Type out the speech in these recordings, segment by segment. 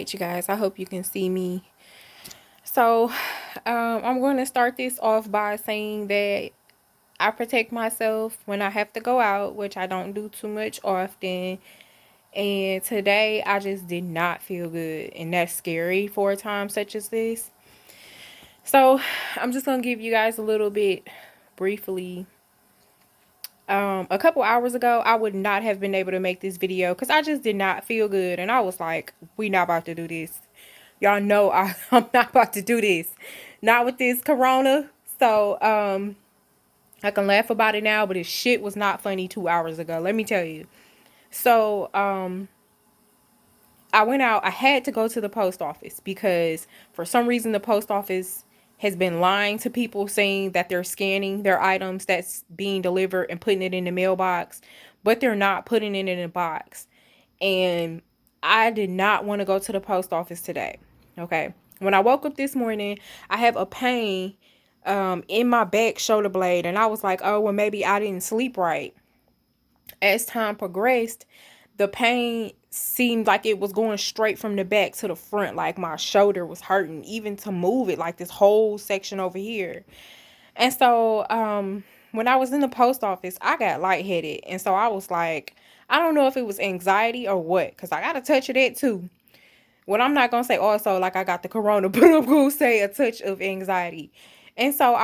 right, you guys, I hope you can see me. So, I'm going to start this off by saying that I protect myself when I have to go out, which I don't do too much often. And today, I just did not feel good, and that's scary for a time such as this. So, I'm just going to give you guys a little bit briefly. A couple hours ago, I would not have been able to make this video because I just did not feel good, and I was like, we not about to do this. Y'all know I'm not about to do this. Not with this corona. So, I can laugh about it now, but this shit was not funny 2 hours ago. Let me tell you. So, I went out. I had to go to the post office because for some reason the post office has been lying to people saying that they're scanning their items that's being delivered and putting it in the mailbox, but they're not putting it in a box. And I did not want to go to the post office today. Okay. When I woke up this morning, I have a pain in my back shoulder blade, and I was like, oh, well, maybe I didn't sleep right. As time progressed, the pain seemed like it was going straight from the back to the front, like my shoulder was hurting, even to move it, like this whole section over here. And so, when I was in the post office, I got lightheaded. And so I was like, I don't know if it was anxiety or what, because I got a touch of that too. Well, I'm not going to say also like I got the corona, but I'm going to say a touch of anxiety. And so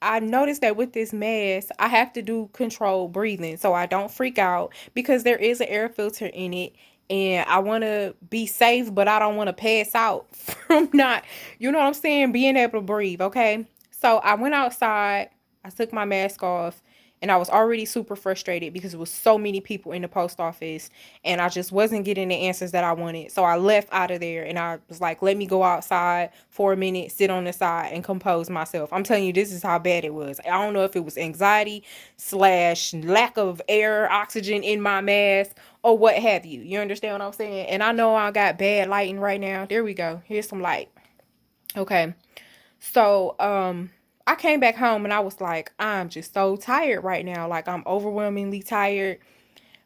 I noticed that with this mask, I have to do controlled breathing so I don't freak out because there is an air filter in it. And I want to be safe, but I don't want to pass out from not, you know what I'm saying, being able to breathe. Okay. So I went outside, I took my mask off, and I was already super frustrated because it was so many people in the post office and I just wasn't getting the answers that I wanted. So I left out of there and I was like, let me go outside for a minute, sit on the side and compose myself. I'm telling you, this is how bad it was. I don't know if it was anxiety slash lack of air, oxygen in my mask or what have you. You understand what I'm saying? And I know I got bad lighting right now. There we go. Here's some light. Okay. So, I came back home and I was like, I'm just so tired right now. Like, I'm overwhelmingly tired,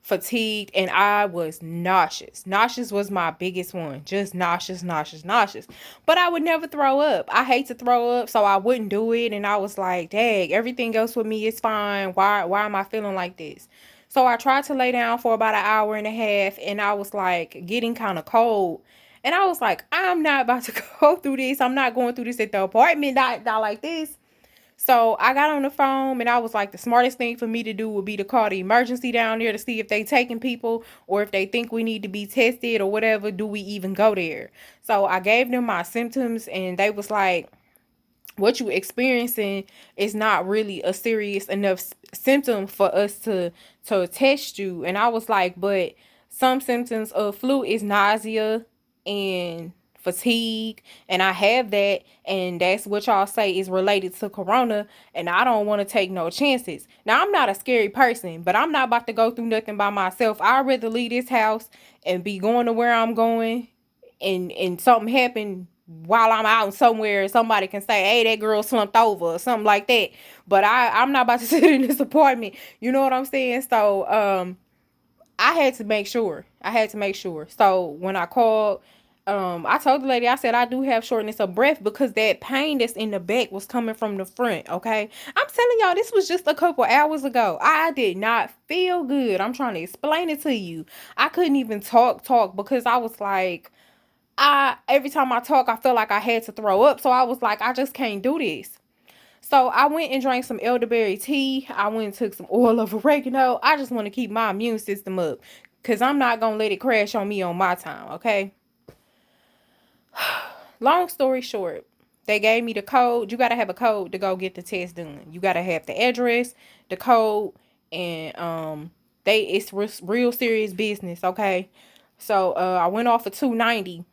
fatigued, and I was nauseous. Nauseous was my biggest one. Just nauseous, nauseous, nauseous. But I would never throw up. I hate to throw up, so I wouldn't do it. And I was like, dang, everything else with me is fine. Why am I feeling like this? So I tried to lay down for about an hour and a half, and I was like getting kind of cold. And I was like, I'm not about to go through this. I'm not going through this at the apartment, not like this. So I got on the phone and I was like, the smartest thing for me to do would be to call the emergency down there to see if they taking people or if they think we need to be tested or whatever. Do we even go there? So I gave them my symptoms and they was like, what you experiencing is not really a serious enough symptom for us to test you. And I was like, but some symptoms of flu is nausea and fatigue, and I have that, and that's what y'all say is related to corona, and I don't want to take no chances. Now, I'm not a scary person, but I'm not about to go through nothing by myself. I'd rather leave this house and be going to where I'm going, and something happen while I'm out somewhere, somebody can say, hey, that girl slumped over or something like that. But I'm not about to sit in this apartment. You know what I'm saying? So I had to make sure. So when I called, I told the lady, I said, I do have shortness of breath because that pain that's in the back was coming from the front. Okay. I'm telling y'all, this was just a couple hours ago. I did not feel good. I'm trying to explain it to you. I couldn't even talk because I was like, every time I talk, I felt like I had to throw up. So I was like, I just can't do this. So I went and drank some elderberry tea. I went and took some oil of oregano. I just want to keep my immune system up because I'm not going to let it crash on me on my time, okay? Long story short, they gave me the code. You got to have a code to go get the test done. You got to have the address, the code, and it's real serious business, okay? So I went off for 290.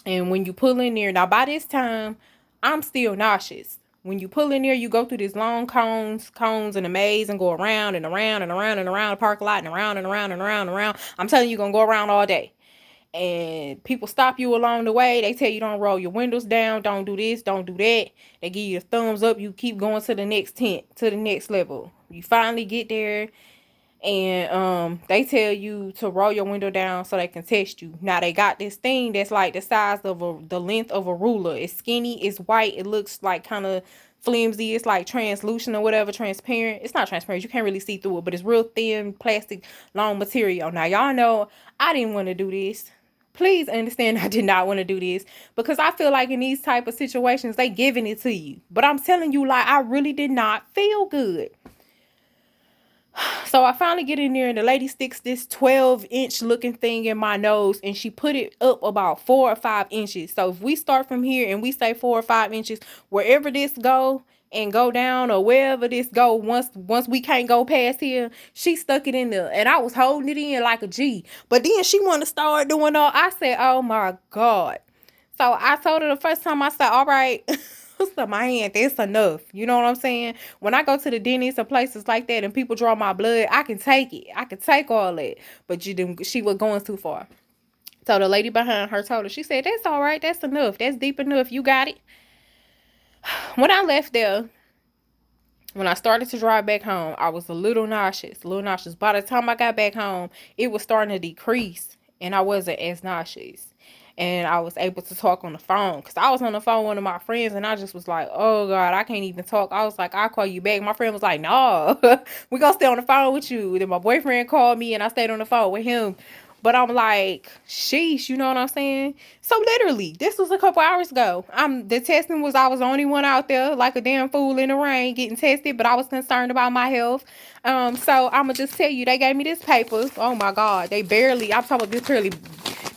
And when you pull in there, now by this time, I'm still nauseous. When you pull in there, you go through these long cones in a maze and go around and around and around and around the parking lot and around and around and around and around. I'm telling you, you're going to go around all day. And people stop you along the way. They tell you don't roll your windows down. Don't do this. Don't do that. They give you the thumbs up. You keep going to the next tent, to the next level. You finally get there. and they tell you to roll your window down so they can test you. Now they got this thing that's like the size of the length of a ruler. It's skinny, it's white, it looks like kind of flimsy, it's like translucent or whatever, transparent. It's not transparent, you can't really see through it, but it's real thin plastic, long material. Now y'all know I didn't want to do this. Please understand, I did not want to do this, because I feel like in these type of situations they giving it to you, but I'm telling you, like, I really did not feel good. So I finally get in there and the lady sticks this 12-inch looking thing in my nose, and she put it up about 4 or 5 inches. So if we start from here and we say 4 or 5 inches, wherever this go and go down, or wherever this go, once we can't go past here, she stuck it in there, and I was holding it in like a G. But then she want to start doing all. I said, oh my God. So I told her the first time, I said, all right, stop my hand. That's enough. You know what I'm saying? When I go to the dentist or places like that and people draw my blood, I can take it. I can take all that. But she was going too far. So the lady behind her told her, she said, that's all right. That's enough. That's deep enough. You got it. When I left there, when I started to drive back home, I was a little nauseous. By the time I got back home, it was starting to decrease, and I wasn't as nauseous. And I was able to talk on the phone, because I was on the phone with one of my friends, and I just was like, oh God, I can't even talk. I was like, I'll call you back. My friend was like, no, we're going to stay on the phone with you. Then my boyfriend called me, and I stayed on the phone with him. But I'm like, sheesh, you know what I'm saying? So literally, this was a couple hours ago. The testing was, I was the only one out there like a damn fool in the rain getting tested, but I was concerned about my health. So I'ma just tell you, they gave me this paper. Oh my God, I'm talking about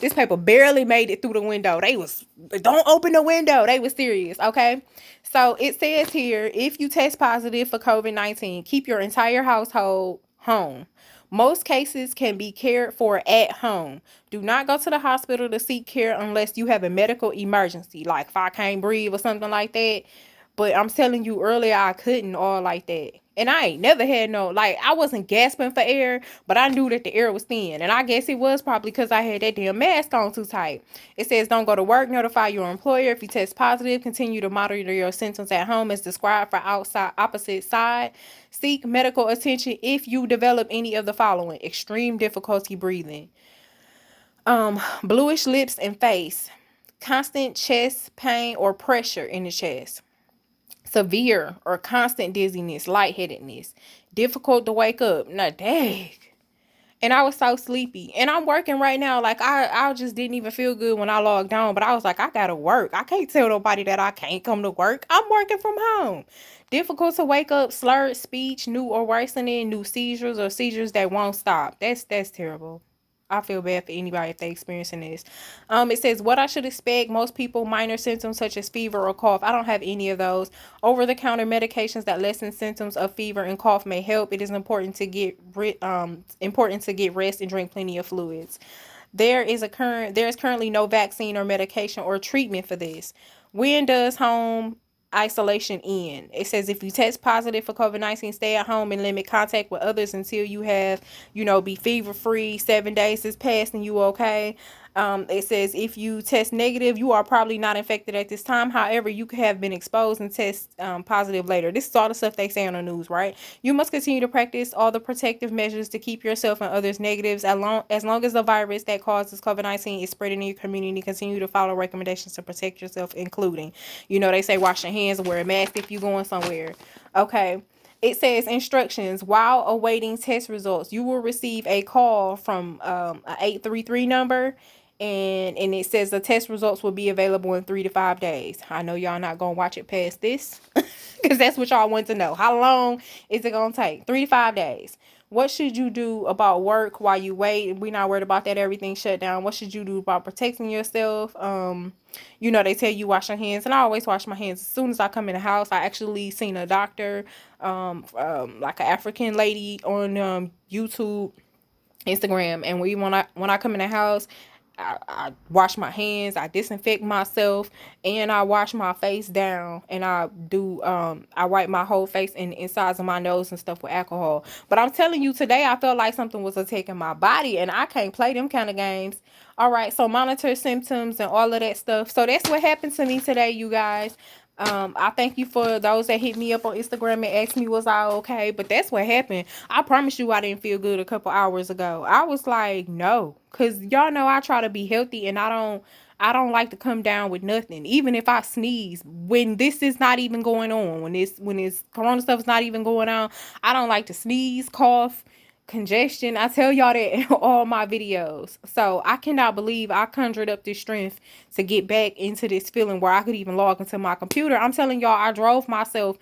this paper barely made it through the window. Don't open the window. They was serious, okay? So it says here, if you test positive for COVID-19, keep your entire household home. Most cases can be cared for at home. Do not go to the hospital to seek care unless you have a medical emergency, like if I can't breathe or something like that. But I'm telling you, earlier I couldn't all like that. And I ain't never had I wasn't gasping for air, but I knew that the air was thin. And I guess it was probably because I had that damn mask on too tight. It says don't go to work, notify your employer if you test positive, continue to monitor your symptoms at home as described for opposite side. Seek medical attention if you develop any of the following: extreme difficulty breathing, bluish lips and face, constant chest pain or pressure in the chest, severe or constant dizziness, lightheadedness, difficult to wake up. Now, dang. And I was so sleepy. And I'm working right now. Like, I just didn't even feel good when I logged on. But I was like, I gotta work. I can't tell nobody that I can't come to work. I'm working from home. Difficult to wake up, slurred speech, new or worsening, new seizures, or seizures that won't stop. That's terrible. I feel bad for anybody if they experiencing this. It says what I should expect. Most people, minor symptoms such as fever or cough. I don't have any of those. Over-the-counter medications that lessen symptoms of fever and cough may help. It is important to get rest and drink plenty of fluids. There is currently no vaccine or medication or treatment for this. When does home isolation end? It says if you test positive for COVID-19, stay at home and limit contact with others until you have, be fever free. 7 days has passed and you okay. It says if you test negative, you are probably not infected at this time. However, you could have been exposed and test positive later. This is all the stuff they say on the news, right? You must continue to practice all the protective measures to keep yourself and others negatives as long as the virus that causes COVID-19 is spreading in your community. Continue to follow recommendations to protect yourself, including, they say wash your hands, wear a mask if you're going somewhere. Okay. It says instructions. While awaiting test results, you will receive a call from a 833 number. And it says the test results will be available in 3 to 5 days. I know y'all not going to watch it past this because that's what y'all want to know. How long is it going to take? 3 to 5 days. What should you do about work while you wait? We're not worried about that. Everything shut down. What should you do about protecting yourself? They tell you wash your hands, and I always wash my hands as soon as I come in the house. I actually seen a doctor, like an African lady on YouTube, Instagram, and when I come in the house, I wash my hands, I disinfect myself, and I wash my face down, and I wipe my whole face and insides of my nose and stuff with alcohol. But I'm telling you, today I felt like something was attacking my body, and I can't play them kind of games. All right, so monitor symptoms and all of that stuff. So that's what happened to me today, you guys. I thank you for those that hit me up on Instagram and asked me was I okay. But that's what happened. I promise you I didn't feel good a couple hours ago. I was like, no. Cause y'all know I try to be healthy and I don't like to come down with nothing. Even if I sneeze, when this is not even going on, when this corona stuff is not even going on, I don't like to sneeze, cough, congestion. I tell y'all that in all my videos. So I cannot believe I conjured up this strength to get back into this feeling where I could even log into my computer. I'm telling y'all, I drove myself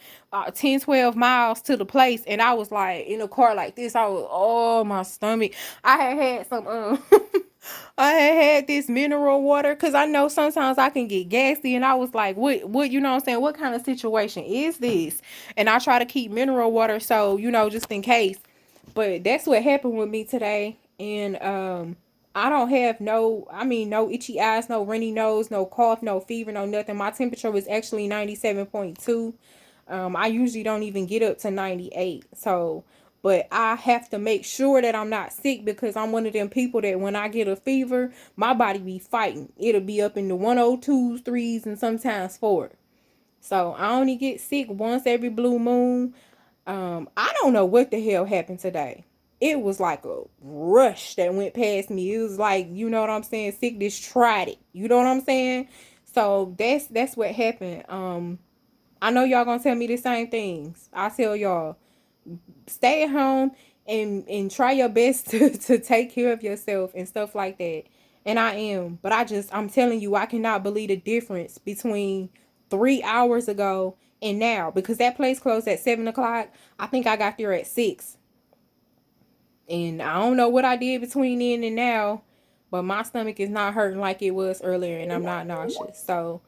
10, 12 miles to the place, and I was like in a car like this. I was, oh, my stomach. I had some I had this mineral water because I know sometimes I can get gassy, and I was like, what, you know what I'm saying? What kind of situation is this? And I try to keep mineral water, so, just in case. But that's what happened with me today. And I don't have no itchy eyes, no runny nose, no cough, no fever, no nothing. My temperature was actually 97.2. I usually don't even get up to 98. So, but I have to make sure that I'm not sick because I'm one of them people that when I get a fever, my body be fighting. It'll be up in the 102s, 3s, and sometimes 4. So I only get sick once every blue moon. I don't know what the hell happened today. It was like a rush that went past me. It was like, you know what I'm saying? Sickness tried it. You know what I'm saying? So that's what happened. I know y'all gonna tell me the same things. I tell y'all, stay at home and try your best to take care of yourself and stuff like that. And I am. But I'm telling you, I cannot believe the difference between 3 hours ago and now. Because that place closed at 7 o'clock. I think I got there at 6. And I don't know what I did between then and now. But my stomach is not hurting like it was earlier, and I'm not nauseous. So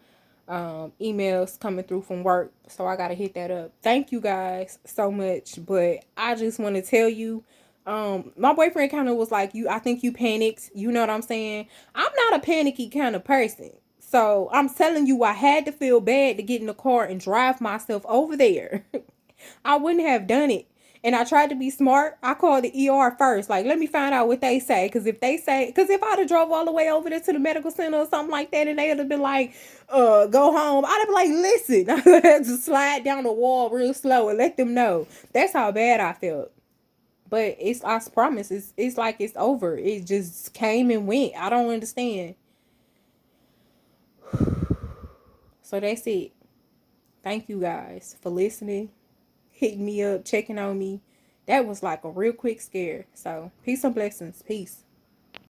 emails coming through from work, so I gotta hit that up. Thank you guys so much, but I just want to tell you, my boyfriend kind of was like, I think you panicked, you know what I'm saying? I'm not a panicky kind of person, so I'm telling you, I had to feel bad to get in the car and drive myself over there. I wouldn't have done it. And I tried to be smart. I called the ER first. Like, let me find out what they say. Because if I'd have drove all the way over there to the medical center or something like that, and they'd have been like, go home, I'd have been like, listen, I had to slide down the wall real slow and let them know. That's how bad I felt. But I promise, it's like it's over. It just came and went. I don't understand. So that's it. Thank you guys for listening, hitting me up, checking on me. That was like a real quick scare. So, peace and blessings. Peace.